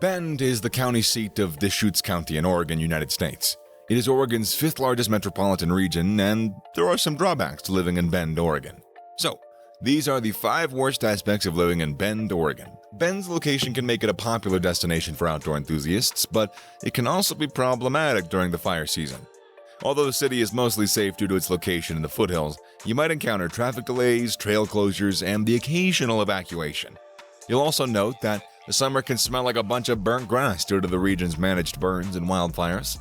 Bend is the county seat of Deschutes County in Oregon, United States. It is Oregon's fifth largest metropolitan region, and there are some drawbacks to living in Bend, Oregon. So, these are the 5 worst aspects of living in Bend, Oregon. Bend's location can make it a popular destination for outdoor enthusiasts, but it can also be problematic during the fire season. Although the city is mostly safe due to its location in the foothills, you might encounter traffic delays, trail closures, and the occasional evacuation. You'll also note that the summer can smell like a bunch of burnt grass due to the region's managed burns and wildfires.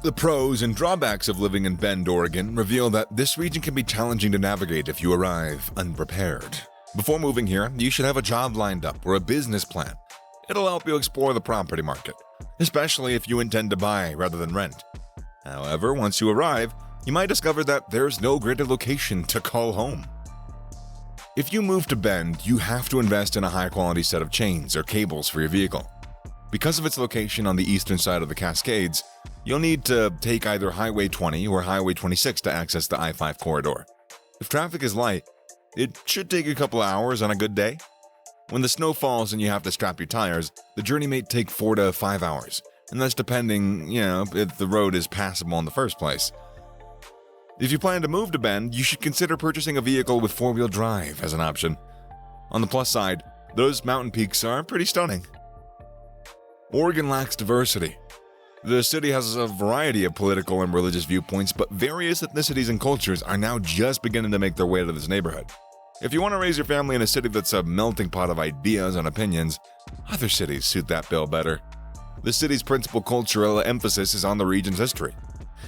The pros and drawbacks of living in Bend, Oregon reveal that this region can be challenging to navigate if you arrive unprepared. Before moving here, you should have a job lined up or a business plan. It'll help you explore the property market, especially if you intend to buy rather than rent. However, once you arrive, you might discover that there's no greater location to call home. If you move to Bend, you have to invest in a high-quality set of chains or cables for your vehicle. Because of its location on the eastern side of the Cascades, you'll need to take either Highway 20 or Highway 26 to access the I-5 corridor. If traffic is light, it should take a couple of hours on a good day. When the snow falls and you have to strap your tires, the journey may take 4 to 5 hours, and that's depending, if the road is passable in the first place. If you plan to move to Bend, you should consider purchasing a vehicle with 4-wheel drive as an option. On the plus side, those mountain peaks are pretty stunning. Oregon lacks diversity. The city has a variety of political and religious viewpoints, but various ethnicities and cultures are now just beginning to make their way to this neighborhood. If you want to raise your family in a city that's a melting pot of ideas and opinions, other cities suit that bill better. The city's principal cultural emphasis is on the region's history.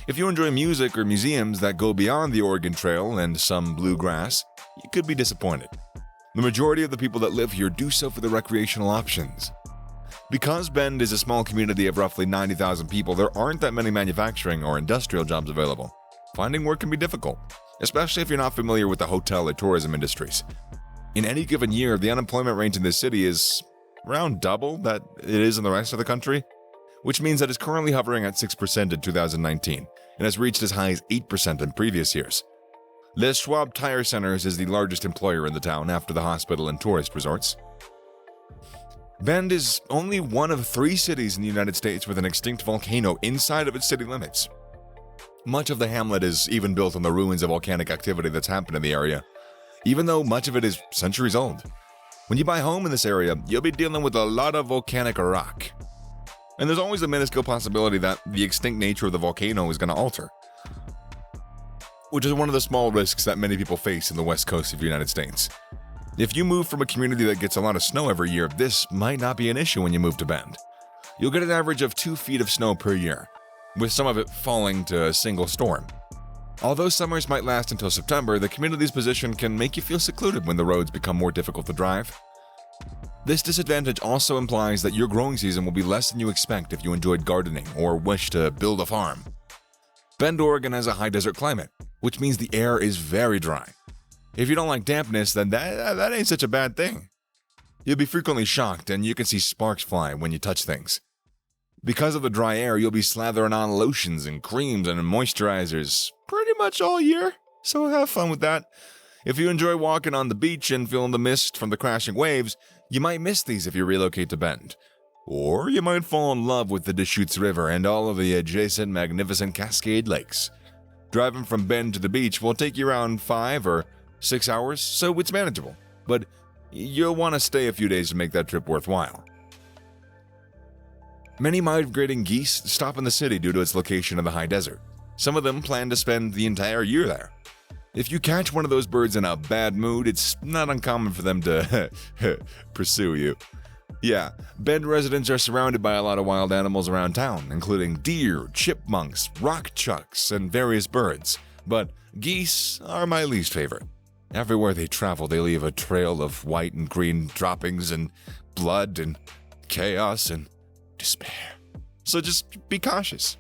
If you enjoy music or museums that go beyond the Oregon Trail and some bluegrass, you could be disappointed. The majority of the people that live here do so for the recreational options. Because Bend is a small community of roughly 90,000 people, there aren't that many manufacturing or industrial jobs available. Finding work can be difficult, especially if you're not familiar with the hotel or tourism industries. In any given year, the unemployment rate in this city is around double that it is in the rest of the country, which means that it's currently hovering at 6% in 2019 and has reached as high as 8% in previous years. Les Schwab Tire Centers is the largest employer in the town after the hospital and tourist resorts. Bend is only one of 3 cities in the United States with an extinct volcano inside of its city limits. Much of the hamlet is even built on the ruins of volcanic activity that's happened in the area, even though much of it is centuries old. When you buy a home in this area, you'll be dealing with a lot of volcanic rock. And there's always a minuscule possibility that the extinct nature of the volcano is going to alter, which is one of the small risks that many people face in the west coast of the United States. If you move from a community that gets a lot of snow every year, this might not be an issue when you move to Bend. You'll get an average of 2 feet of snow per year, with some of it falling to a single storm. Although summers might last until September, the community's position can make you feel secluded when the roads become more difficult to drive. This disadvantage also implies that your growing season will be less than you expect if you enjoyed gardening or wish to build a farm. Bend, Oregon has a high desert climate, which means the air is very dry. If you don't like dampness, then that ain't such a bad thing. You'll be frequently shocked and you can see sparks fly when you touch things. Because of the dry air, you'll be slathering on lotions and creams and moisturizers pretty much all year, so have fun with that. If you enjoy walking on the beach and feeling the mist from the crashing waves, you might miss these if you relocate to Bend. Or you might fall in love with the Deschutes River and all of the adjacent magnificent Cascade Lakes. Driving from Bend to the beach will take you around 5 or 6 hours, so it's manageable, but you'll want to stay a few days to make that trip worthwhile. Many migrating geese stop in the city due to its location in the high desert. Some of them plan to spend the entire year there. If you catch one of those birds in a bad mood, it's not uncommon for them to pursue you. Yeah, Bend residents are surrounded by a lot of wild animals around town, including deer, chipmunks, rock chucks, and various birds. But geese are my least favorite. Everywhere they travel, they leave a trail of white and green droppings and blood and chaos and despair. So just be cautious.